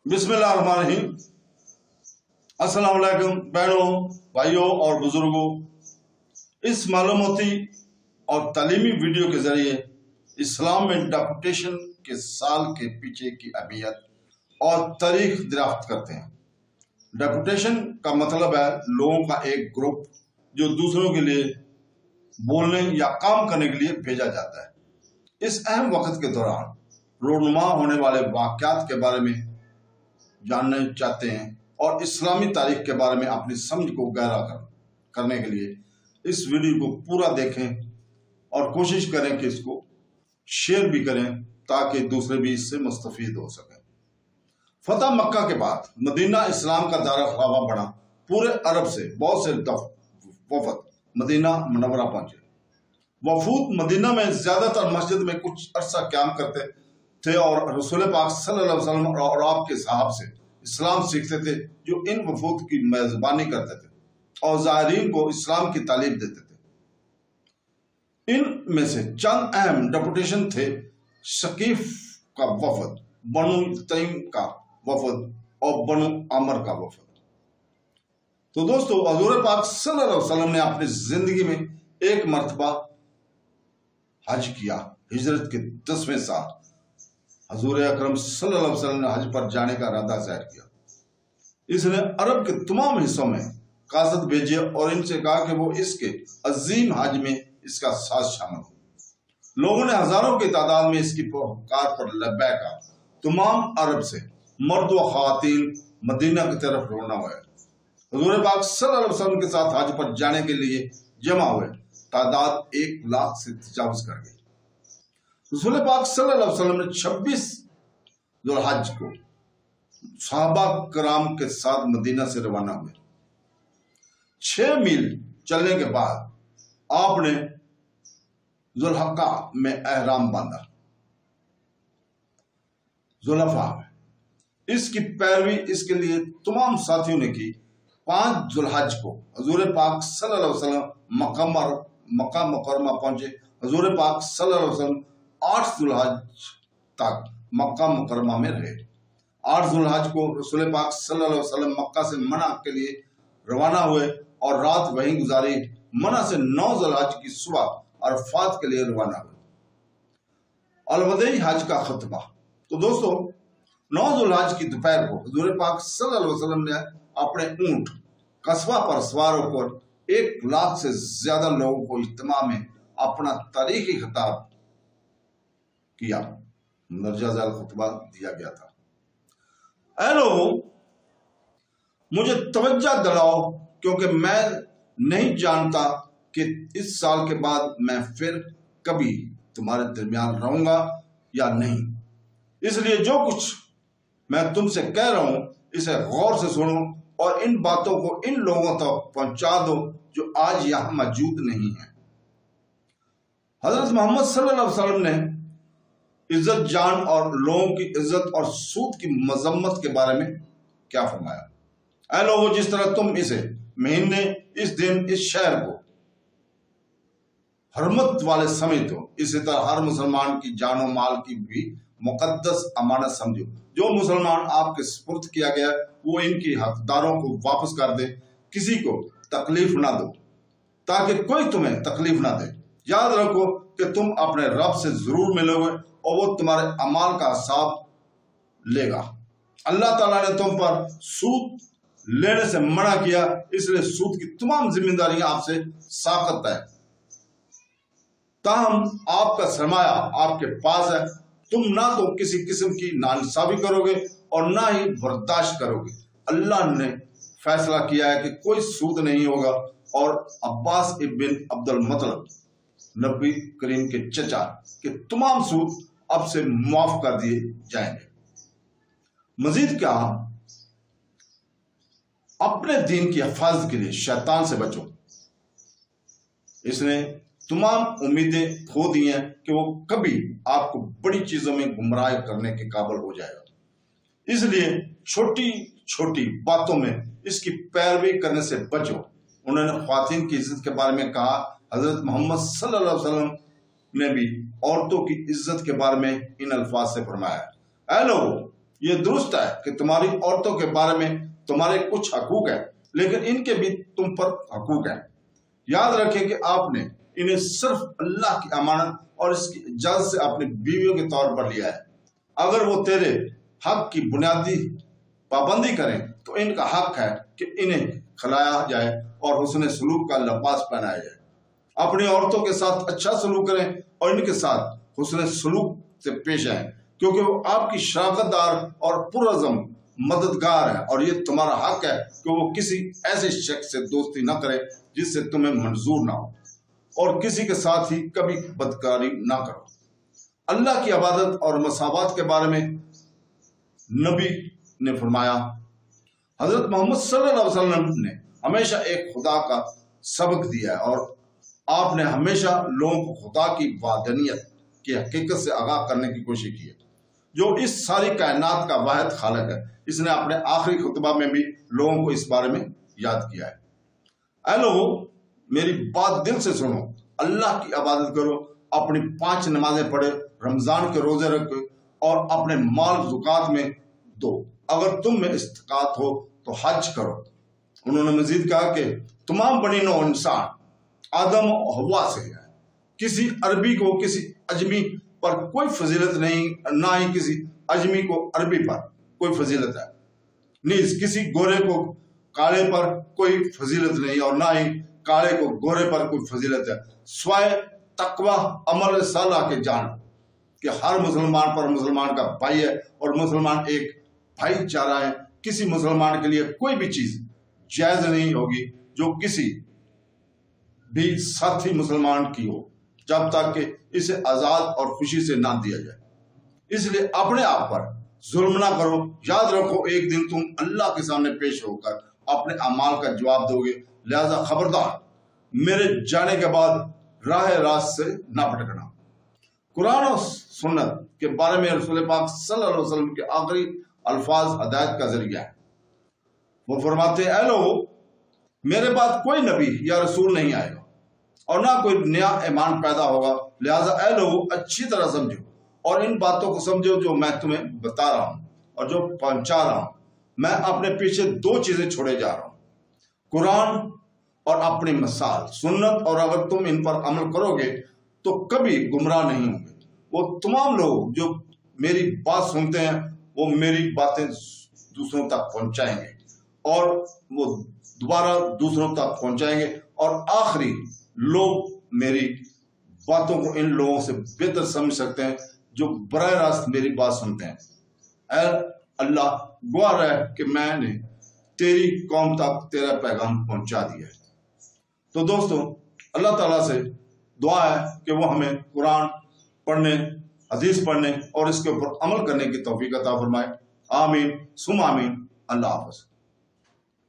बिस्मिल्लाहिर्रहमानिर्रहीम। अस्सलाम वालेकुम बहनों, भाइयों और बुजुर्गों। इस मालूमाती और तालीमी वीडियो के जरिए इस्लाम में डेपुटेशन के साल के पीछे की अहमियत और तारीख दरियाफ्त करते हैं। डेपुटेशन का मतलब है लोगों का एक ग्रुप जो दूसरों के लिए बोलने या काम करने के लिए भेजा जाता है। इस अहम वक्त के दौरान रोनुमा होने वाले वाक़यात के बारे में जानना चाहते हैं और इस्लामी तारीख के बारे में अपनी समझ को गहरा करने के लिए इस वीडियो को पूरा देखें और कोशिश करें कि इसको शेयर भी करें ताकि दूसरे भी इससे मुस्तफीद हो सकें। फतह मक्का के बाद मदीना इस्लाम का दारा खिलाफा बना। पूरे अरब से बहुत से वफद मदीना मुनव्वरा पहुंचे। वफूद मदीना में ज्यादातर मस्जिद में कुछ अरसा क्याम करते थे और रसूल पाक सल्लल्लाहु अलैहि वसल्लम और आपके साहब से इस्लाम सीखते थे, जो इन वफूद की मेजबानी करते थे और ज़ाहिरीन को इस्लाम की तालीम देते थे। इन में से चंद अहम डेपुटेशन थे: शकीफ का वफद, बनु तईम का वफद और बनु आमर का वफद। तो दोस्तों, हजूर पाक सल्लल्लाहु अलैहि वसल्लम ने अपनी जिंदगी में एक मरतबा हज किया। हिजरत के 10वें साल हजूर अकरम सल्लल्लाहु अलैहि वसल्लम ने हज पर जाने का इरादा जाहिर किया। इसने अरब के तमाम हिस्सों में कासद भेजे और इनसे कहा कि वो इसके अजीम हज में इसका साथ शामिल हो। लोगों ने हजारों की तादाद में इसकी पुकार पर लब्बैक कहा। तमाम अरब से मर्द व ख़वातीन मदीना की तरफ रवाना हुए। हजूर पाक सल्लल्लाहु अलैहि वसल्लम के साथ हज पर जाने के लिए जमा हुए। तादाद 1 लाख से तजावुज कर गई। रसूल पाक सल्लल्लाहु अलैहि वसल्लम ने 26 ज़ुल्हज को सहाबा कराम के साथ मदीना से रवाना हुए। 6 मील चलने के बाद आपने ज़ुल्हक़ा में एहराम बांधा। ज़ुल्फ़ा इसकी पैरवी इसके लिए तमाम साथियों ने की। 5 ज़ुल्हज को हजूर पाक सल्लल्लाहु अलैहि वसल्लम मक्का मुकर्रमा पहुंचे। हजूर पाक सल्लल्लाहु अलैहि वसल्लम 8 ज़ुल्हज तक मक्का मुकर्रमा में रहे। 8 ज़ुल्हज को रसूल पाक सल्लल्लाहु अलैहि वसल्लम मक्का से मना के लिए रवाना हुए और रात वहीं गुजारी। मना से 9 ज़ुल्हज की सुबह अरफात के लिए रवाना हुए। अलवदई हज का खुतबा। तो दोस्तों, 9 ज़ुल्हज की दोपहर को हजूर पाक सल्लल्लाहु अलैहि वसल्लम ने अपने ऊंट कस्बा पर सवार होकर 1 लाख से ज्यादा लोगों को इज्तिमा में अपना तारीखी खिताब किया। मर्जाजा खुतबा दिया गया था। ऐ लोगों, मुझे तवज्जो दिलाओ, क्योंकि मैं नहीं जानता कि इस साल के बाद मैं फिर कभी तुम्हारे दरमियान रहूंगा या नहीं। इसलिए जो कुछ मैं तुमसे कह रहा हूं इसे गौर से सुनो और इन बातों को इन लोगों तक पहुंचा दो जो आज यहां मौजूद नहीं है। हजरत मोहम्मद सल्लल्लाहु अलैहि वसल्लम ने इज्जत जान और लोगों की इज्जत और सूद की मजम्मत के बारे में क्या फरमाया? ऐ लोगों, जिस तरह तुम इसे महीने, इस दिन, इस शहर को हरमत वाले समझते हो, इसी तरह हर मुसलमान की जानो माल की भी मुकद्दस अमानत समझो। जो मुसलमान आपके सुपुर्द किया गया वो इनकी हकदारों को वापस कर दे। किसी को तकलीफ ना दो ताकि कोई तुम्हें तकलीफ ना दे। याद रखो कि तुम अपने रब से जरूर मिलोगे और वो तुम्हारे अमाल का हिसाब लेगा। अल्लाह ताला ने तुम पर सूद लेने से मना किया, इसलिए सूद की तमाम जिम्मेदारियां आपसे साकत है। ताहम आपका सरमाया आपके पास है। तुम ना तो किसी किस्म की नाइंसाफी करोगे और ना ही बर्दाश्त करोगे। अल्लाह ने फैसला किया है कि कोई सूद नहीं होगा। और अब्बास इब्न अब्दुल मतलब नबी करीम के चचा के तमाम सूद अब से माफ कर दिए जाएंगे। मजीद क्या, अपने दीन की हिफाजत के लिए शैतान से बचो। इसने तमाम उम्मीदें खो दी हैं कि वो कभी आपको बड़ी चीजों में गुमराह करने के काबिल हो जाएगा। इसलिए छोटी छोटी बातों में इसकी पैरवी करने से बचो। उन्होंने ख्वातीन की इज्जत के बारे में कहा। हजरत मोहम्मद सल्लल्लाहु अलैहि वसल्लम ने भी औरतों की इज्जत के बारे में इन अल्फाज से फरमाया, ऐ लोगों, یہ درست ہے کہ تمہاری عورتوں کے بارے میں تمہارے کچھ حقوق ہیں، لیکن ان کے بھی تم پر حقوق ہیں۔ یاد رکھیں کہ آپ نے انہیں صرف اللہ کی امانت اور اس کی اجازت سے اپنی بیویوں کے طور پر لیا ہے۔ اگر وہ تیرے حق کی بنیادی پابندی کریں تو ان کا حق ہے کہ انہیں کھلایا جائے اور حسن سلوک کا لباس پہنایا جائے۔ اپنی عورتوں کے ساتھ اچھا سلوک کریں اور ان کے ساتھ حسن سلوک سے پیش آئیں، کیونکہ وہ آپ کی شراکت دار اور پرعزم مددگار ہے، اور یہ تمہارا حق ہے کہ وہ کسی ایسے شخص سے دوستی نہ کرے جس سے تمہیں منظور نہ ہو، اور کسی کے ساتھ ہی کبھی بدکاری نہ کرو۔ اللہ کی عبادت اور مساوات کے بارے میں نبی نے فرمایا، حضرت محمد صلی اللہ علیہ وسلم نے ہمیشہ ایک خدا کا سبق دیا ہے، اور آپ نے ہمیشہ لوگوں کو خدا کی وحدانیت کی حقیقت سے آگاہ کرنے کی کوشش کی ہے، جو اس ساری کائنات کا واحد خالق ہے۔ اس نے اپنے آخری خطبہ میں بھی لوگوں کو اس بارے میں یاد کیا ہے۔ اے لوگو، میری بات دل سے سنو، اللہ کی عبادت کرو، اپنی 5 نمازیں پڑھے، رمضان کے روزے رکھو اور اپنے مال زکات میں دو۔ اگر تم میں استطاعت ہو تو حج کرو۔ انہوں نے مزید کہا کہ تمام بنی نوع انسان آدم و حوا سے ہے، کسی عربی کو کسی اجمی پر کوئی فضیلت نہیں، نہ ہی کسی اجمی کو عربی پر کوئی فضیلت ہے، نیز کسی گورے کو کالے پر کوئی فضیلت نہیں، اور نہ ہی کالے کو گورے پر کوئی فضیلت ہے، سوائے تقوی عمل صالح کے جان کہ ہر مسلمان پر مسلمان کا بھائی ہے اور مسلمان ایک بھائی چارہ ہے۔ کسی مسلمان کے لیے کوئی بھی چیز جائز نہیں ہوگی جو کسی بھی ساتھی مسلمان کی ہو، جب تک کہ اسے آزاد اور خوشی سے نہ دیا جائے۔ اس لیے اپنے آپ پر ظلم نہ کرو۔ یاد رکھو، ایک دن تم اللہ کے سامنے پیش ہو کر اپنے اعمال کا جواب دو گے، لہذا خبردار، میرے جانے کے بعد راہ راست سے نہ بھٹکنا۔ قرآن و سنت کے بارے میں رسول پاک صلی اللہ علیہ وسلم کے آخری الفاظ ہدایت کا ذریعہ ہے۔ وہ فرماتے ہیں، اے لوگو، میرے بعد کوئی نبی یا رسول نہیں آئے گا اور نہ کوئی نیا ایمان پیدا ہوگا، لہذا اے لوگو اچھی طرح سمجھو اور ان باتوں کو سمجھو جو میں تمہیں بتا رہا ہوں اور جو پہنچا رہا ہوں۔ میں اپنے پیچھے 2 چیزیں چھوڑے جا رہا ہوں، قرآن اور اپنی مثال سنت، اور اگر تم ان پر عمل کرو گے تو کبھی گمراہ نہیں ہوں گے۔ وہ تمام لوگ جو میری بات سنتے ہیں وہ میری باتیں دوسروں تک پہنچائیں گے اور وہ دوبارہ دوسروں تک پہنچائیں گے، اور آخری لوگ میری باتوں کو ان لوگوں سے بہتر سمجھ سکتے ہیں جو براہ راست میری بات سنتے ہیں۔ اے اللہ، گواہ رہے کہ میں نے تیری قوم تک تیرا پیغام پہنچا دیا ہے۔ تو دوستو، اللہ تعالیٰ سے دعا ہے کہ وہ ہمیں قرآن پڑھنے، حدیث پڑھنے اور اس کے اوپر عمل کرنے کی توفیق عطا فرمائے۔ آمین ثم آمین۔ اللہ حافظ۔